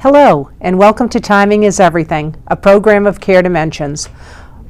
Hello, and welcome to Timing is Everything, a program of Care Dimensions.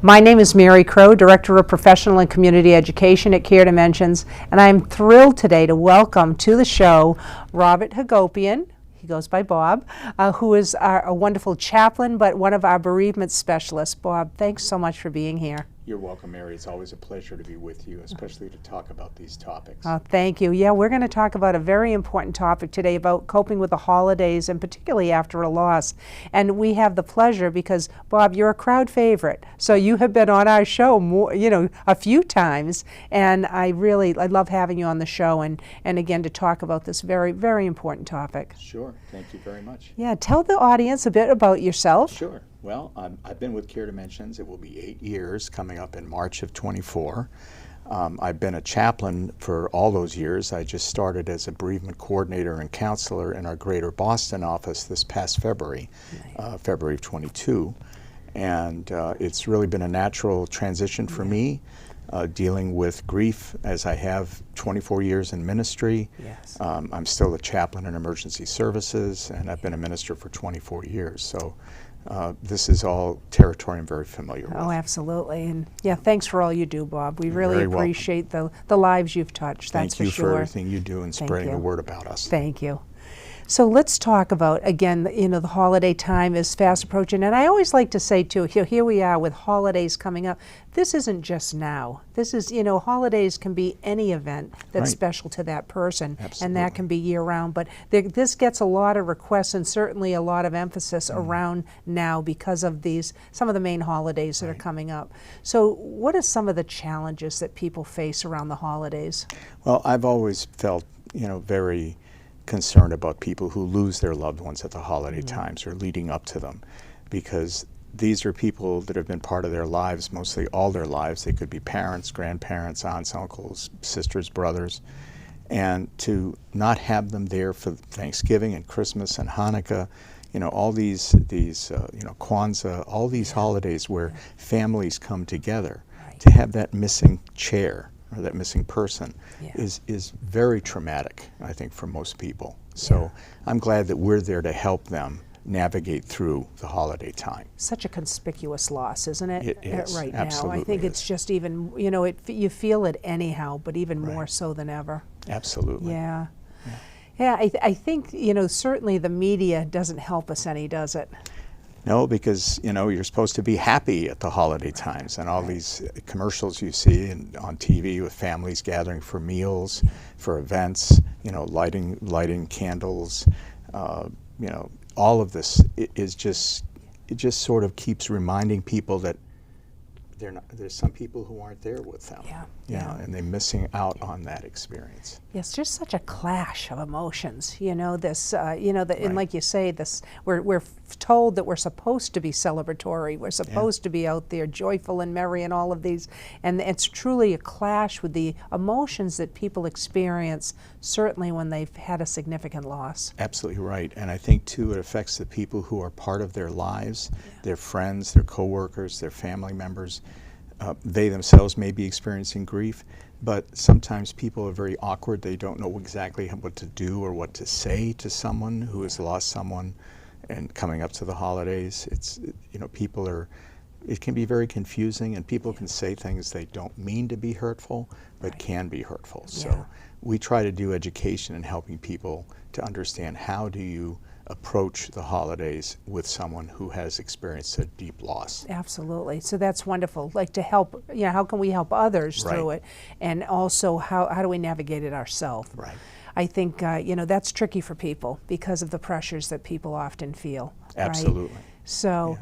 My name is Mary Crowe, Director of Professional and Community Education at Care Dimensions, and I'm thrilled today to welcome to the show Robert Hagopian. He goes by Bob, who is a wonderful chaplain, but one of our bereavement specialists. Bob, thanks so much for being here. You're welcome, Mary. It's always a pleasure to be with you, especially to talk about these topics. Thank you. Yeah, we're going to talk about a very important topic today about coping with the holidays, and particularly after a loss. And we have the pleasure because, Bob, you're a crowd favorite. So you have been on our show more, a few times, and I love having you on the show and again to talk about this very, very important topic. Sure. Thank you very much. Yeah, tell the audience a bit about yourself. Sure. Well, I've been with Care Dimensions. It will be 8 years coming up in March of 24. I've been a chaplain for all those years. I just started as a bereavement coordinator and counselor in our Greater Boston office this past February, February of 22. And it's really been a natural transition for me, dealing with grief as I have 24 years in ministry. Yes. I'm still a chaplain in emergency services, and I've been a minister for 24 years. So this is all territory I'm very familiar with. Oh, absolutely. And yeah, thanks for all you do, Bob. We You're really very appreciate the lives you've touched, that's for sure. Thank you for everything you do in spreading the word about us. Thank you. So let's talk about, again, the holiday time is fast approaching. And I always like to say, too, here we are with holidays coming up. This isn't just now. This is, holidays can be any event that's special to that person. Absolutely. And that can be year-round. But this gets a lot of requests and certainly a lot of emphasis around now because of some of the main holidays that are coming up. So what are some of the challenges that people face around the holidays? Well, I've always felt, very concerned about people who lose their loved ones at the holiday times or leading up to them, because these are people that have been part of their lives mostly all their lives. They could be parents, grandparents, aunts, uncles, sisters, brothers, and to not have them there for Thanksgiving and Christmas and Hanukkah, all these Kwanzaa, all these holidays where families come together, to have that missing chair or that missing person is very traumatic, I think, for most people. So I'm glad that we're there to help them navigate through the holiday time. Such a conspicuous loss, isn't it? It is. Right Absolutely now. I think it's just even, you feel it anyhow, but even more so than ever. Absolutely. Yeah. Yeah, I think, certainly the media doesn't help us any, does it? No, because you're supposed to be happy at the holiday times, and all these commercials you see on TV with families gathering for meals, for events, lighting candles, all of this is just sort of keeps reminding people that there's some people who aren't there with them. And they're missing out on that experience. Yes, just such a clash of emotions. And like you say, we're told that we're supposed to be celebratory. We're supposed to be out there joyful and merry and all of these. And it's truly a clash with the emotions that people experience, certainly when they've had a significant loss. Absolutely right. And I think, too, it affects the people who are part of their lives, their friends, their coworkers, their family members. They themselves may be experiencing grief, but sometimes people are very awkward. They don't know exactly what to do or what to say to someone who has lost someone. And coming up to the holidays, it can be very confusing, and people can say things they don't mean to be hurtful, but can be hurtful. So we try to do education and helping people to understand how do you approach the holidays with someone who has experienced a deep loss. Absolutely. So that's wonderful. Like to help, how can we help others through it? And also, how do we navigate it ourselves? Right. I think, that's tricky for people because of the pressures that people often feel. Absolutely. Right?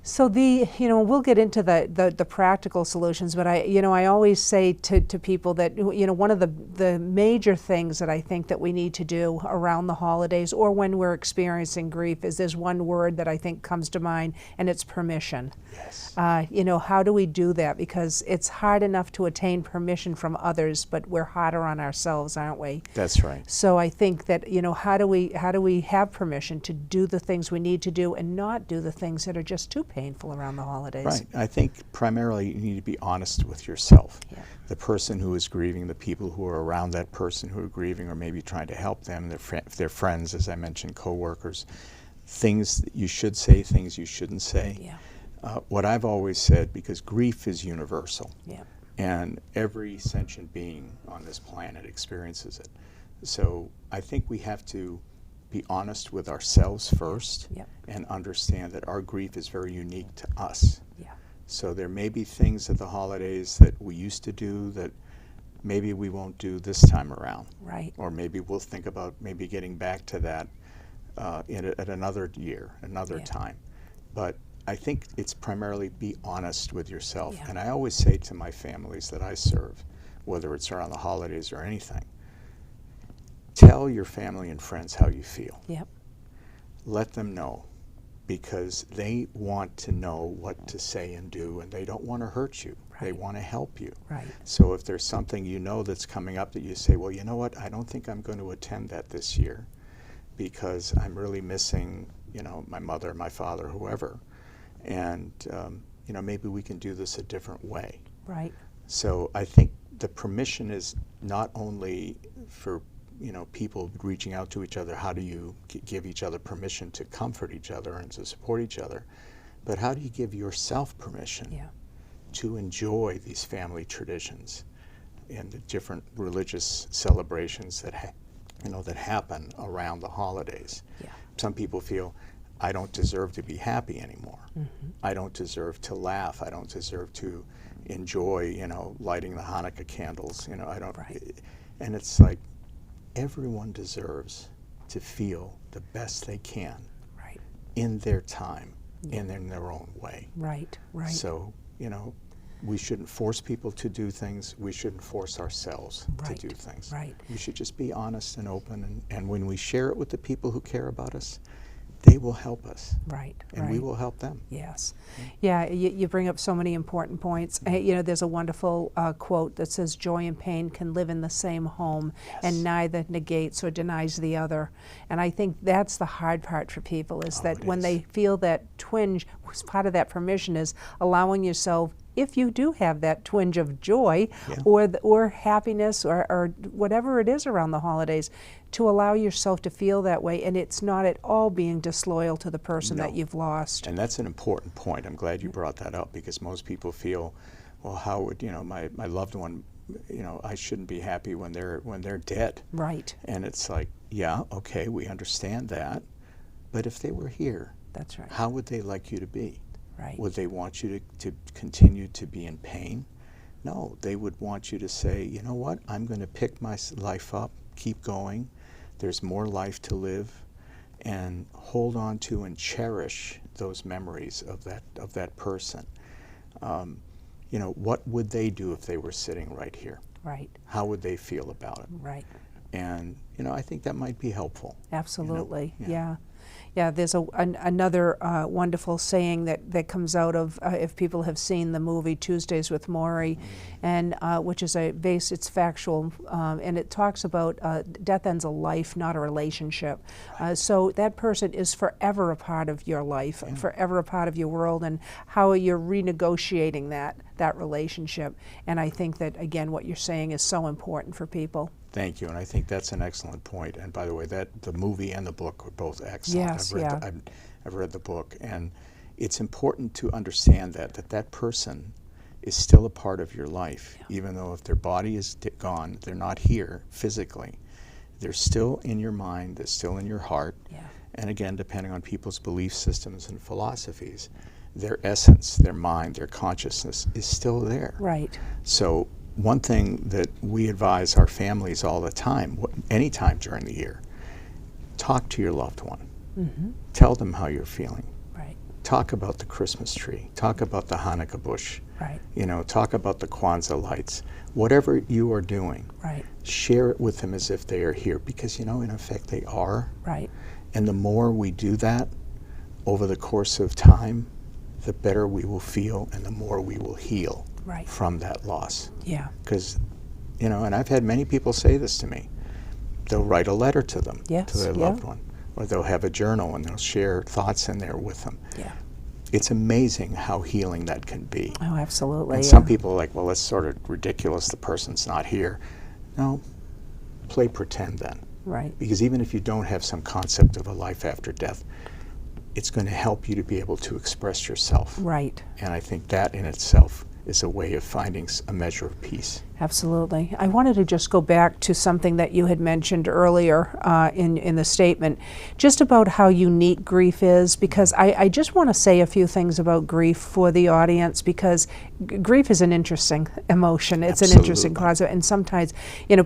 So we'll get into the practical solutions, but I always say to people that, one of the major things that I think that we need to do around the holidays or when we're experiencing grief is there's one word that I think comes to mind, and it's permission. Yes. How do we do that? Because it's hard enough to attain permission from others, but we're harder on ourselves, aren't we? That's right. So I think that, how do we have permission to do the things we need to do and not do the things that are just too painful around the holidays? Right. I think primarily you need to be honest with yourself. The person who is grieving, the people who are around that person who are grieving, or maybe trying to help them, their friends, as I mentioned, coworkers. things that you should say, things you shouldn't say. Yeah. What I've always said, because grief is universal, Yeah. and every sentient being on this planet experiences it. So I think we have to be honest with ourselves first, Yep. and understand that our grief is very unique to us. Yeah. So there may be things at the holidays that we used to do that maybe we won't do this time around. Right. Or maybe we'll think about maybe getting back to that at another year, another Yeah. time. But I think it's primarily be honest with yourself. Yeah. And I always say to my families that I serve, whether it's around the holidays or anything, tell your family and friends how you feel. Yep. Let them know, because they want to know what to say and do, and they don't want to hurt you. They Right. want to help you. Right. So if there's something you know that's coming up that you say, well, you know what, I don't think I'm going to attend that this year because I'm really missing, my mother, my father, whoever. And, maybe we can do this a different way. Right. So I think the permission is not only for people reaching out to each other, how do you give each other permission to comfort each other and to support each other, but how do you give yourself permission Yeah. to enjoy these family traditions and the different religious celebrations that happen around the holidays. Yeah. Some people feel, I don't deserve to be happy anymore. Mm-hmm. I don't deserve to laugh. I don't deserve to enjoy, lighting the Hanukkah candles. I don't. Right. And it's like, everyone deserves to feel the best they can Right. in their time and in their own way. Right. Right. So, we shouldn't force people to do things. We shouldn't force ourselves Right. to do things. Right. We should just be honest and open. And when we share it with the people who care about us, they will help us. Right. And we will help them. Yes. Yeah, you bring up so many important points. There's a wonderful quote that says, joy and pain can live in the same home, and neither negates or denies the other. And I think that's the hard part for people, is that when they feel that twinge, part of that permission is allowing yourself, if you do have that twinge of joy or happiness or whatever it is around the holidays, to allow yourself to feel that way, and it's not at all being disloyal to the person that you've lost. And that's an important point. I'm glad you brought that up, because most people feel, well, how would my loved one, I shouldn't be happy when they're dead. Right. And it's like, yeah, okay, we understand that, but if they were here, That's right. how would they like you to be? Right. Would they want you to continue to be in pain? No, they would want you to say, you know what, I'm going to pick my life up, keep going. There's more life to live, and hold on to and cherish those memories of that person. What would they do if they were sitting right here? Right. How would they feel about it? Right. And I think that might be helpful. Absolutely. Yeah. Yeah, there's another wonderful saying that comes out of, if people have seen the movie Tuesdays with Morrie, and which is it's factual, and it talks about death ends a life, not a relationship. So that person is forever a part of your life, forever a part of your world, and how you're renegotiating that relationship. And I think that, again, what you're saying is so important for people. Thank you, and I think that's an excellent point. And by the way, the movie and the book are both excellent. Yes, I've read the book, and it's important to understand that person is still a part of your life, even though if their body is gone, they're not here physically. They're still in your mind, they're still in your heart. Yeah. And again, depending on people's belief systems and philosophies, their essence, their mind, their consciousness is still there. Right. So one thing that we advise our families all the time, anytime during the year, talk to your loved one. Mm-hmm. Tell them how you're feeling. Right. Talk about the Christmas tree. Talk about the Hanukkah bush. Right. Talk about the Kwanzaa lights. Whatever you are doing, Right. share it with them as if they are here, because in effect they are. Right. And the more we do that over the course of time, the better we will feel and the more we will heal. Right. From that loss. Yeah. Because, and I've had many people say this to me. They'll write a letter to them, to their loved one, or they'll have a journal and they'll share thoughts in there with them. Yeah. It's amazing how healing that can be. Oh, absolutely. And some people are like, well, that's sort of ridiculous. The person's not here. No, play pretend then. Right. Because even if you don't have some concept of a life after death, it's going to help you to be able to express yourself. Right. And I think that in itself is a way of finding a measure of peace. Absolutely. I wanted to just go back to something that you had mentioned earlier in the statement, just about how unique grief is, because I just want to say a few things about grief for the audience, because grief is an interesting emotion. It's an interesting concept, and sometimes,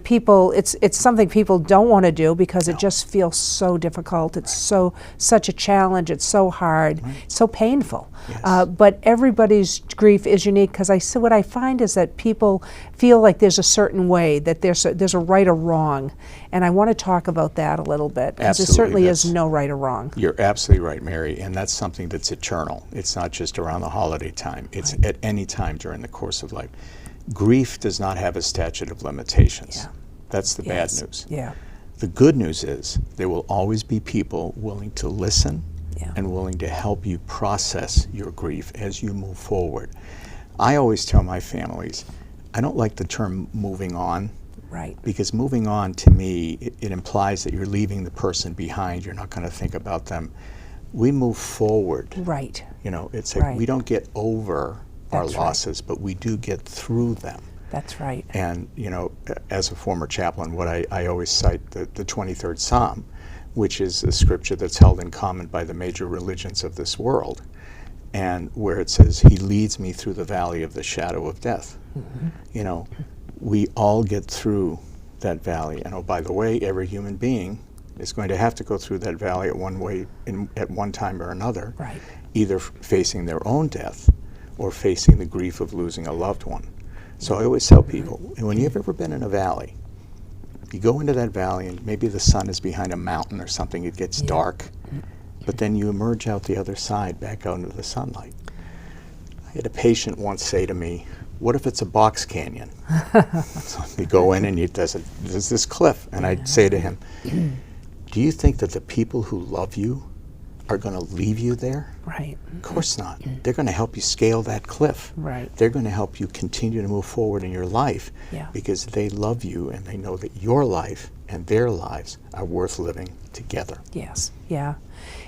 people, it's something people don't want to do because it just feels so difficult. It's such a challenge. It's so hard, so painful. Yes. But everybody's grief is unique, because what I find is that people feel like there's a certain way, that there's a right or wrong, and I want to talk about that a little bit, because there certainly is no right or wrong. You're absolutely right, Mary, and that's something that's eternal. It's not just around the holiday time. It's at any time during the course of life. Grief does not have a statute of limitations. Yeah. That's the bad news. Yeah. The good news is there will always be people willing to listen and willing to help you process your grief as you move forward. I always tell my families, I don't like the term moving on. Right. Because moving on, to me, it implies that you're leaving the person behind. You're not going to think about them. We move forward. Right. It's like we don't get over our That's losses, but we do get through them. That's right. And, as a former chaplain, what I always cite the 23rd Psalm, which is a scripture that's held in common by the major religions of this world, and where it says, He leads me through the valley of the shadow of death. Mm-hmm. We all get through that valley. And oh, by the way, every human being is going to have to go through that valley at one time or another, either facing their own death or facing the grief of losing a loved one. So I always tell people, when you've ever been in a valley, you go into that valley and maybe the sun is behind a mountain or something, it gets dark, but then you emerge out the other side, back out into the sunlight. I had a patient once say to me, what if it's a box canyon? So you go in and there's this cliff, and I'd say to him, do you think that the people who love you are going to leave you there? Right. Of course not. They're going to help you scale that cliff. Right. They're going to help you continue to move forward in your life because they love you and they know that your life and their lives are worth living together. Yes. Yeah.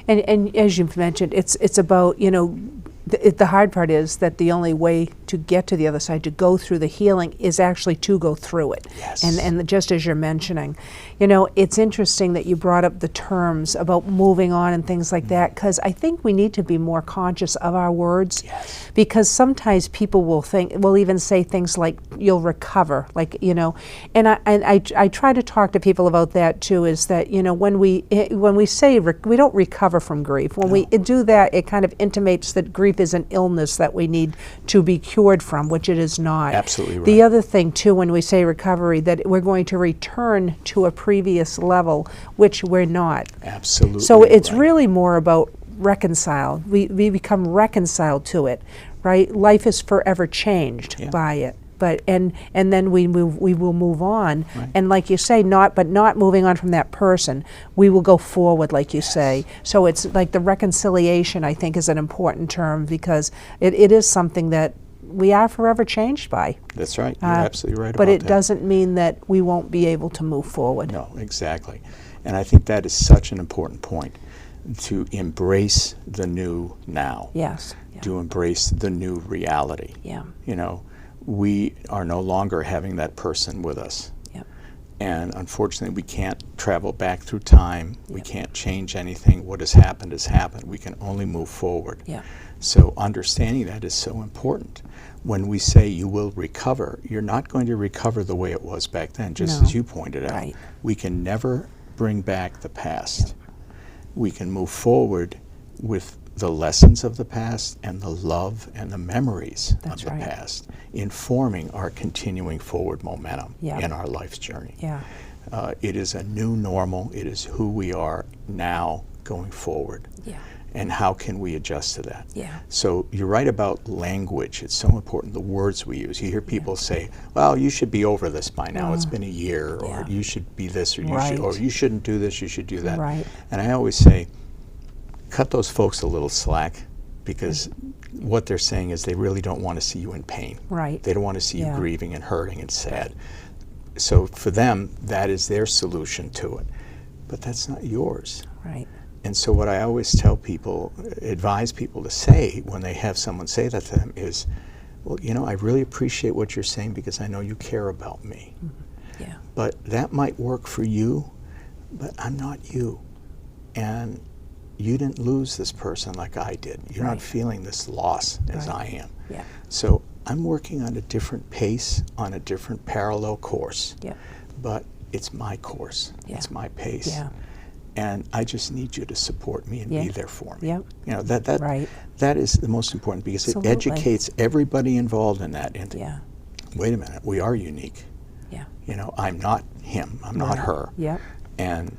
And as you've mentioned, it's about, the hard part is that the only way to get to the other side, to go through the healing, is actually to go through it. Yes. And just as you're mentioning, it's interesting that you brought up the terms about moving on and things like that, because I think we need to be more conscious of our words. Yes. Because sometimes people will even say things like, you'll recover, and I try to talk to people about that too, is that, when we say we don't recover from grief, when we do that, it kind of intimates that grief is an illness that we need to be cured from, which it is not. Absolutely right. The other thing too, when we say recovery, that we're going to return to a previous level, which we're not. Absolutely. So it's really more about reconcile. We become reconciled to it, right? Life is forever changed by it. But and then we will move on, and like you say, not moving on from that person. We will go forward, like you say. So it's like the reconciliation, I think, is an important term, because it is something that we are forever changed by. That's right. You're absolutely right about that. But it doesn't mean that we won't be able to move forward. No, exactly. And I think that is such an important point, to embrace the new now. Yes. Yeah. To embrace the new reality. Yeah. We are no longer having that person with us. Yep. And unfortunately, we can't travel back through time. We can't change anything. What has happened has happened. We can only move forward. Yeah. So understanding that is so important. When we say you will recover, you're not going to recover the way it was back then, just as you pointed out. Right. We can never bring back the past. We can move forward with the lessons of the past and the love and the memories of the past, informing our continuing forward momentum in our life's journey. Yeah. It is a new normal. It is who we are now going forward. Yeah. And how can we adjust to that? Yeah. So you're right about language. It's so important, the words we use. You hear people say, well, you should be over this by now. It's been a year, or you should be this, or you shouldn't do this, you should do that. Right. And I always say, cut those folks a little slack, because what they're saying is they really don't want to see you in pain. Right. They don't want to see you grieving and hurting and sad. So for them, that is their solution to it. But that's not yours. Right. And so what I always tell people, advise people to say when they have someone say that to them is, well, you know, I really appreciate what you're saying because I know you care about me. Mm-hmm. Yeah. But that might work for you, but I'm not you. And you didn't lose this person like I did. You're Right. not feeling this loss as Right. I am. Yeah. So I'm working on a different pace, on a different parallel course. Yeah. But it's my course. Yeah. It's my pace. Yeah. And I just need you to support me and Yeah. be there for me. Yep. You know, that Right. that is the most important because Absolutely. it educates everybody involved in that. And Yeah. wait a minute, we are unique. Yeah. You know, I'm not him. I'm not Right. her. Yep. And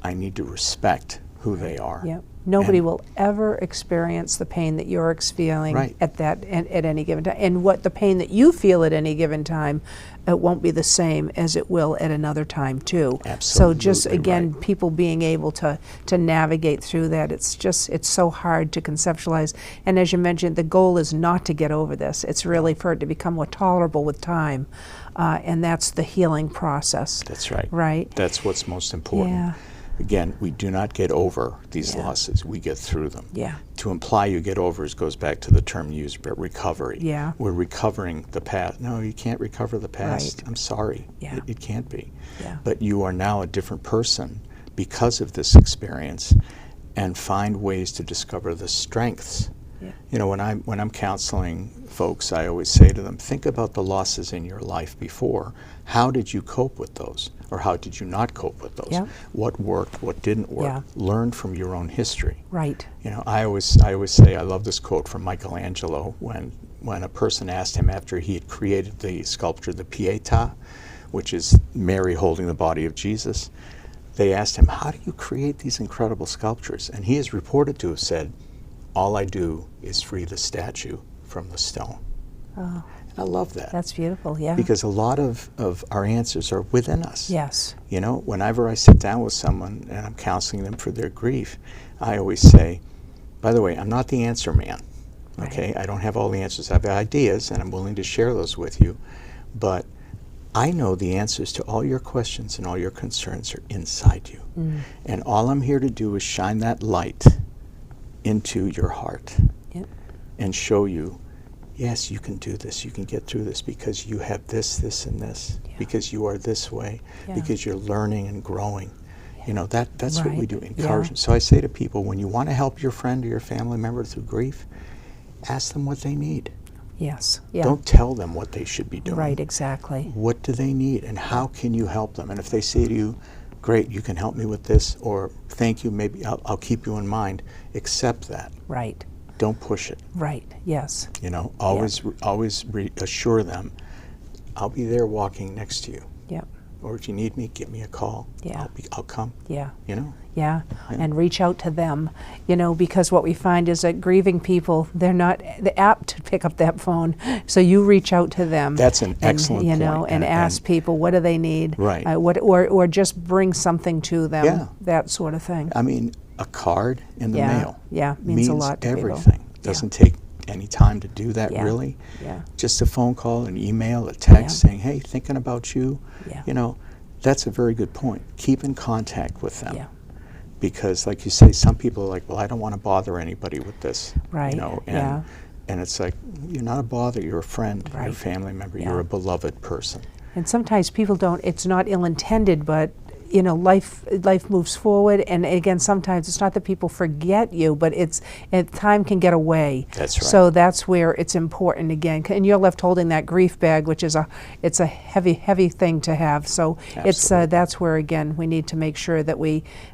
I need to respect who they are. Yep. Nobody And- will ever experience the pain that you're feeling Right. at any given time. And what the pain that you feel at any given time, it won't be the same as it will at another time too. So just Absolutely again, right. people being able to navigate through that, it's so hard to conceptualize. And as you mentioned, the goal is not to get over this. It's really for it to become more tolerable with time, and that's the healing process. That's right. Right. That's what's most important. Yeah. Again, we do not get over these Yeah. losses. We get through them. Yeah. To imply you get over goes back to the term used, but recovery. Yeah. We're recovering the past. No, you can't recover the past. Right. I'm sorry. Yeah. It can't be. Yeah. But you are now a different person because of this experience, and find ways to discover the strengths. Yeah. You know, when I'm counseling folks, I always say to them, think about the losses in your life before. How did you cope with those? Or how did you not cope with those? Yeah. What worked, what didn't work? Yeah. Learn from your own history. Right. You know, I always say, I love this quote from Michelangelo when a person asked him after he had created the sculpture, the Pietà, which is Mary holding the body of Jesus. They asked him, how do you create these incredible sculptures? And he is reported to have said, all I do is free the statue from the stone. Oh, I love that. that's beautiful. Yeah. Because a lot of our answers are within us. Yes. You know, whenever I sit down with someone and I'm counseling them for their grief, I always say, by the way, I'm not the answer man. Okay? I don't have all the answers. I have ideas and I'm willing to share those with you. But I know the answers to all your questions and all your concerns are inside you. Mm. And all I'm here to do is shine that light into your heart. Yep. And show you, yes, you can do this, you can get through this because you have this, this, and this, Yeah. because you are this way, Yeah. because you're learning and growing. You know, that's what we Right. do, Yeah. encouragement. So I say to people, when you want to help your friend or your family member through grief, ask them what they need. Yes. Yeah. Don't tell them what they should be doing. Right. Exactly. What do they need and how can you help them? And if they say to you, great, you can help me with this, or thank you, maybe I'll keep you in mind, accept that. Right. Don't push it. Right. Yes. You know, always reassure them, I'll be there walking next to you. Yep. Or if you need me, give me a call. Yeah. I'll come. Yeah. You know? Yeah. Yeah. And reach out to them, you know, because what we find is that grieving people, they're not apt to pick up that phone. So you reach out to them. That's an and, excellent you know, point. and ask people what do they need. Right. Or just bring something to them. Yeah. That sort of thing. I mean, a card in the Yeah. mail Yeah. Means a lot to people. everything. Doesn't take any time to do that, Yeah. really. Yeah. Just a phone call, an email, a text saying, hey, thinking about you. Yeah. You know, that's a very good point. Keep in contact with them. Yeah. Because, like you say, some people are like, well, I don't want to bother anybody with this. Right. You know, Yeah. and it's like, you're not a bother, you're a friend, you're a Right. family member, Yeah. you're a beloved person. And sometimes people don't, it's not ill-intended, but, you know, life moves forward. And again, sometimes it's not that people forget you, but time can get away. That's right. So that's where it's important again. And you're left holding that grief bag, which is it's a heavy, heavy thing to have. So Absolutely. that's where, again, we need to make sure that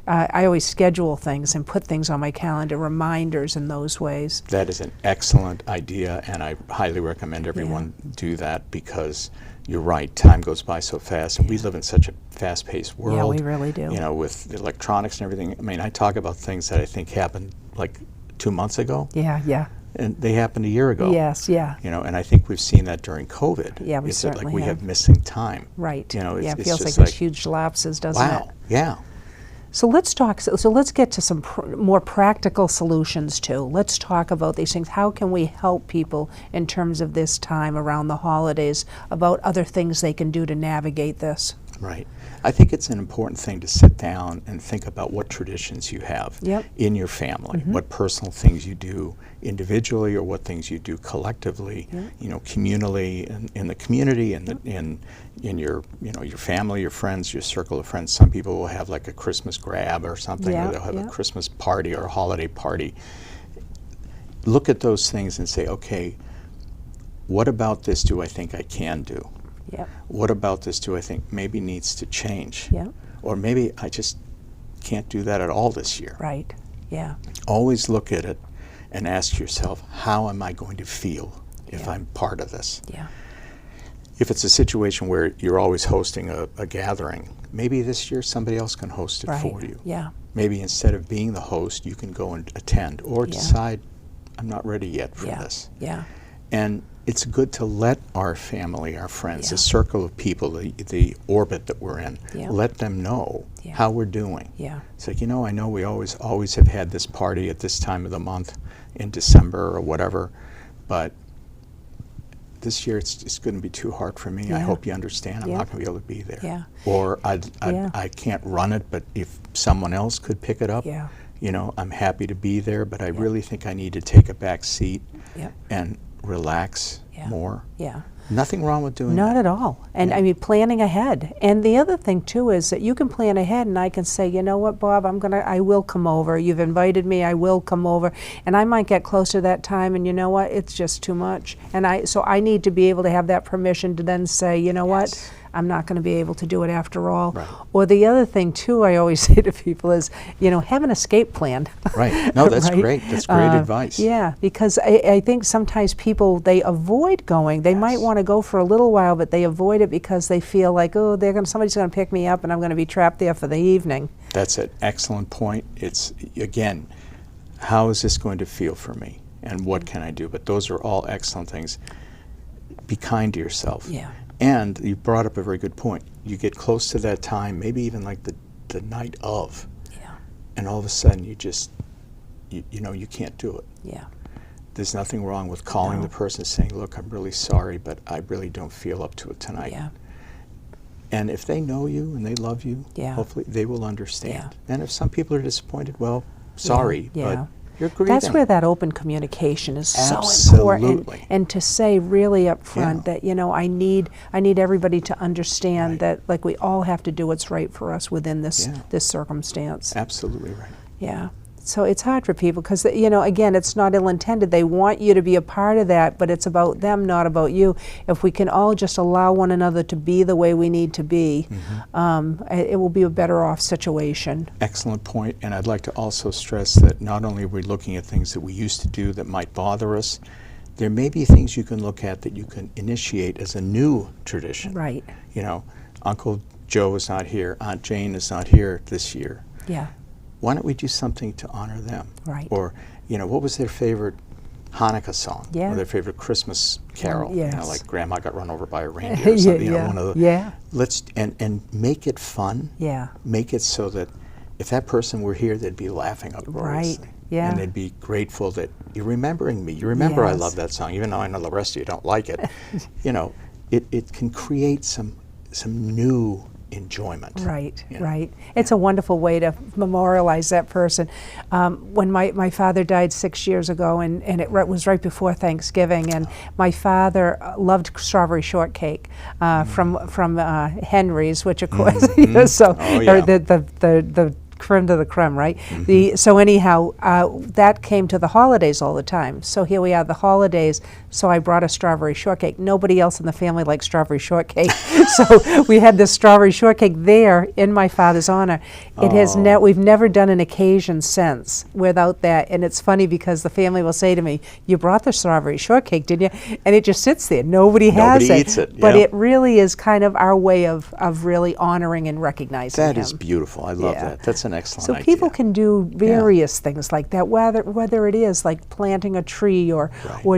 I always schedule things and put things on my calendar, reminders in those ways. That is an excellent idea, and I highly recommend everyone do that because you're right, time goes by so fast, and we live in such a fast-paced world. Yeah, we really do. You know, with electronics and everything. I mean, I talk about things that I think happened like 2 months ago, Yeah, yeah. and they happened a year ago. Yes, yeah. You know, and I think we've seen that during COVID. Yeah, we It's that, certainly like we have. have missing time. Right. You know, yeah, it it's feels like just there's huge lapses, doesn't it? wow, yeah. So let's talk. So let's get to some more practical solutions too. Let's talk about these things. How can we help people in terms of this time around the holidays? About other things they can do to navigate this. Right. I think it's an important thing to sit down and think about what traditions you have Yep. in your family, what personal things you do individually or what things you do collectively, you know, communally, in the community, and in your, you know, your family, your friends, your circle of friends. Some people will have like a Christmas grab or something, or they'll have a Christmas party or a holiday party. Look at those things and say, okay, what about this do I think I can do? Yep. What about this do I think maybe needs to change? Yep. Or maybe I just can't do that at all this year. Right. Yeah. Always look at it and ask yourself, how am I going to feel if I'm part of this? Yeah. If it's a situation where you're always hosting a gathering, maybe this year somebody else can host it for you. Yeah. Maybe instead of being the host, you can go and attend, or decide, I'm not ready yet for this. Yeah. And it's good to let our family, our friends, the circle of people, the orbit that we're in, let them know how we're doing. Yeah. It's like, you know, I know we always have had this party at this time of the month in December or whatever, but this year it's going to be too hard for me. I hope you understand. I'm not going to be able to be there. Yeah. Or I can't run it, but if someone else could pick it up, you know, I'm happy to be there, but I really think I need to take a back seat and relax more. Yeah. Nothing wrong with doing Not that. at all. And I mean, planning ahead. And the other thing too is that you can plan ahead, and I can say, you know what, Bob, I will come over. You've invited me, I will come over. And I might get close to that time, and you know what, it's just too much. And so I need to be able to have that permission to then say, you know what, I'm not going to be able to do it after all. Right. Or the other thing too, I always say to people is, you know, have an escape plan. Right. No, that's Right? great. That's great advice. Yeah, because I think sometimes people, they avoid going. They might want to go for a little while, but they avoid it because they feel like, oh, somebody's going to pick me up and I'm going to be trapped there for the evening. That's an excellent point. It's, again, how is this going to feel for me? And what can I do? But those are all excellent things. Be kind to yourself. Yeah. And you brought up a very good point. You get close to that time, maybe even like the night of, and all of a sudden you just, you know, you can't do it. Yeah. There's nothing wrong with calling the person saying, look, I'm really sorry, but I really don't feel up to it tonight. Yeah. And if they know you and they love you, hopefully they will understand. And if some people are disappointed, well, sorry, but you're grieving. That's where that open communication is so important. And to say really up front that, you know, I need everybody to understand that, like, we all have to do what's right for us within this circumstance. Absolutely right. Yeah. So it's hard for people because, you know, again, it's not ill-intended. They want you to be a part of that, but it's about them, not about you. If we can all just allow one another to be the way we need to be, it will be a better off situation. Excellent point. And I'd like to also stress that not only are we looking at things that we used to do that might bother us, there may be things you can look at that you can initiate as a new tradition. Right. You know, Uncle Joe is not here, Aunt Jane is not here this year. Yeah. Why don't we do something to honor them? Right. Or, you know, what was their favorite Hanukkah song? Yeah. Or their favorite Christmas carol? Yes. You know, like Grandma got run over by a reindeer or something. You know, one of the, let's and make it fun. Yeah. Make it so that if that person were here, they'd be laughing uproariously. Right. Yeah. And they'd be grateful that you're remembering me. You remember I love that song, even though I know the rest of you don't like it. You know, it can create some new enjoyment. Right, You know? right. It's a wonderful way to memorialize that person. When my father died 6 years ago, and it was right before Thanksgiving, and my father loved strawberry shortcake from Henry's, which of course, you know, so or the creme de la creme, right? So anyhow, that came to the holidays all the time. So here we are, the holidays. So I brought a strawberry shortcake. Nobody else in the family likes strawberry shortcake. So we had this strawberry shortcake there in my father's honor. It has we've never done an occasion since without that. And it's funny because the family will say to me, "You brought the strawberry shortcake, didn't you?" And it just sits there. Nobody has it. Nobody eats it. But it really is kind of our way of really honoring and recognizing him. That is beautiful. I love that. That's That's an excellent So idea. people can do various things like that, whether it is like planting a tree or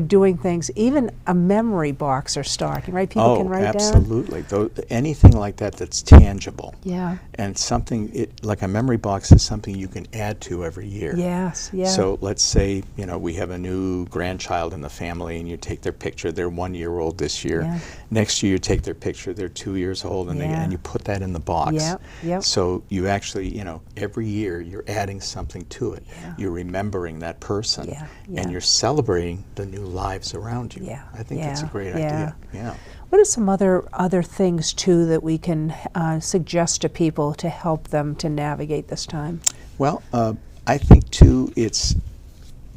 doing things, even a memory box or starting, right? People can write down. Absolutely. Anything like that that's tangible. Yeah. And something, like a memory box is something you can add to every year. Yes, yeah. So let's say, we have a new grandchild in the family and you take their picture, they're 1 year old this year. Yeah. Next year you take their picture, they're 2 years old, and you put that in the box. Yep. So you actually, every year you're adding something to it. Yeah. You're remembering that person, Yeah. and you're celebrating the new lives around you. Yeah. I think that's a great idea. Yeah. What are some other things, too, that we can suggest to people to help them to navigate this time? Well, I think, too, it's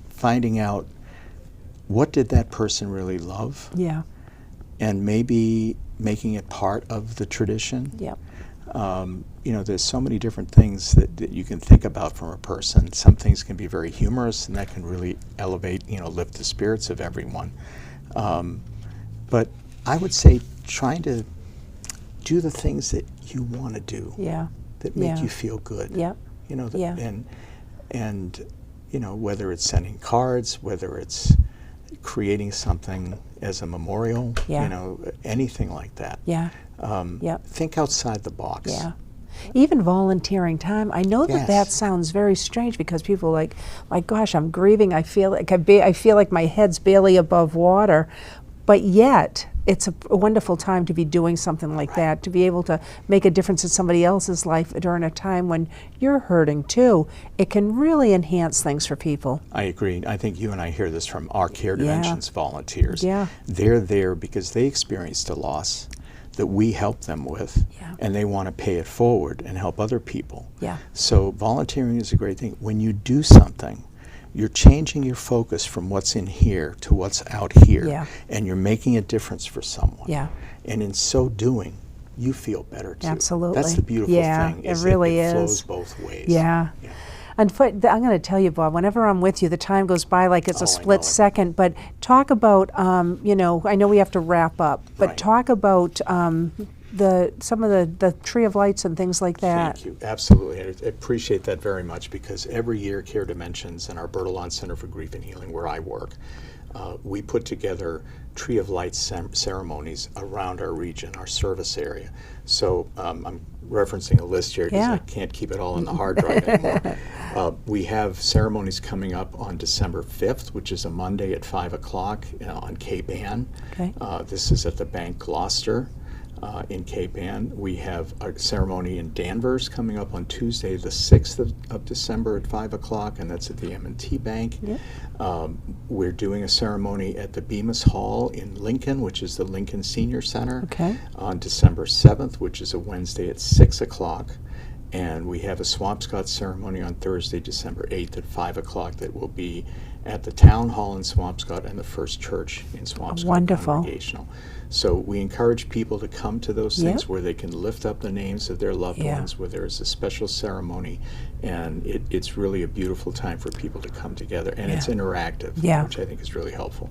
finding out what did that person really love? Yeah. And maybe making it part of the tradition. Yep. There's so many different things that you can think about from a person. Some things can be very humorous, and that can really elevate, lift the spirits of everyone. But I would say trying to do the things that you want to do. Yeah. That make you feel good. Yep. And whether it's sending cards, whether it's creating something as a memorial, anything like that. Yeah. Think outside the box. Yeah. Even volunteering time. I know that sounds very strange because people are like, my gosh, I'm grieving. I feel like my head's barely above water. But yet, it's a wonderful time to be doing something like that, to be able to make a difference in somebody else's life during a time when you're hurting too. It can really enhance things for people. I agree. I think you and I hear this from our Care Dimensions volunteers. Yeah. They're there because they experienced a loss that we help them with, and they want to pay it forward and help other people. Yeah. So volunteering is a great thing. When you do something, you're changing your focus from what's in here to what's out here, and you're making a difference for someone. Yeah. And in so doing, you feel better too. Absolutely. That's the beautiful thing. It really is. It flows both ways. Yeah. And I'm going to tell you, Bob, whenever I'm with you, the time goes by like it's a split second. But talk about, I know we have to wrap up, but talk about some of the Tree of Lights and things like that. Thank you. Absolutely. I appreciate that very much because every year Care Dimensions and our Bertillon Center for Grief and Healing, where I work, we put together Tree of Lights ceremonies around our region, our service area. So I'm referencing a list here because I can't keep it all on the hard drive anymore. We have ceremonies coming up on December 5th, which is a Monday at 5 o'clock on Cape Ann. Okay. This is at the Bank Gloucester. In Cape Ann. We have a ceremony in Danvers coming up on Tuesday, the 6th of December at 5 o'clock, and that's at the M&T Bank. Yep. We're doing a ceremony at the Bemis Hall in Lincoln, which is the Lincoln Senior Center, on December 7th, which is a Wednesday at 6 o'clock. And we have a Swampscott ceremony on Thursday, December 8th at 5 o'clock that will be at the Town Hall in Swampscott and the First Church in Swampscott. Wonderful. Congregational. So we encourage people to come to those things where they can lift up the names of their loved ones, where there is a special ceremony, and it's really a beautiful time for people to come together, and it's interactive, which I think is really helpful.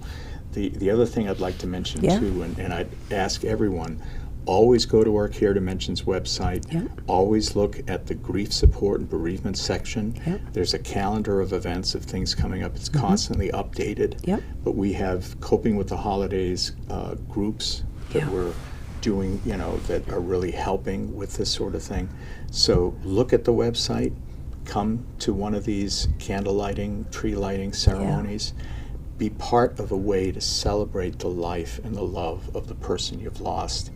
The other thing I'd like to mention too, and I'd ask everyone, always go to our Care Dimensions website. Always look at the grief support and bereavement section. There's a calendar of events of things coming up. It's constantly updated. But we have Coping with the Holidays groups that we're doing, that are really helping with this sort of thing. So look at the website. Come to one of these candle lighting, tree lighting ceremonies. Be part of a way to celebrate the life and the love of the person you've lost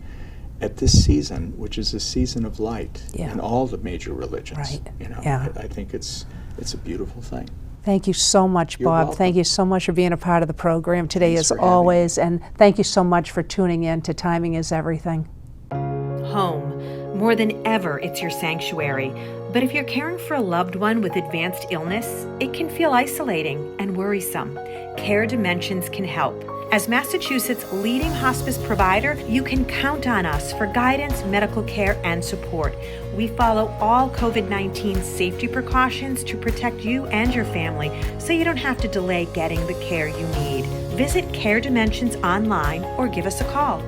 at this season, which is a season of light in all the major religions. I think it's a beautiful thing. Thank you so much, You're Bob. welcome. Thank you so much for being a part of the program today, Thanks as for having always. And thank you so much for tuning in to Timing is Everything. Home. More than ever, it's your sanctuary. But if you're caring for a loved one with advanced illness, it can feel isolating and worrisome. Care Dimensions can help. As Massachusetts' leading hospice provider, you can count on us for guidance, medical care, and support. We follow all COVID-19 safety precautions to protect you and your family, so you don't have to delay getting the care you need. Visit Care Dimensions online or give us a call.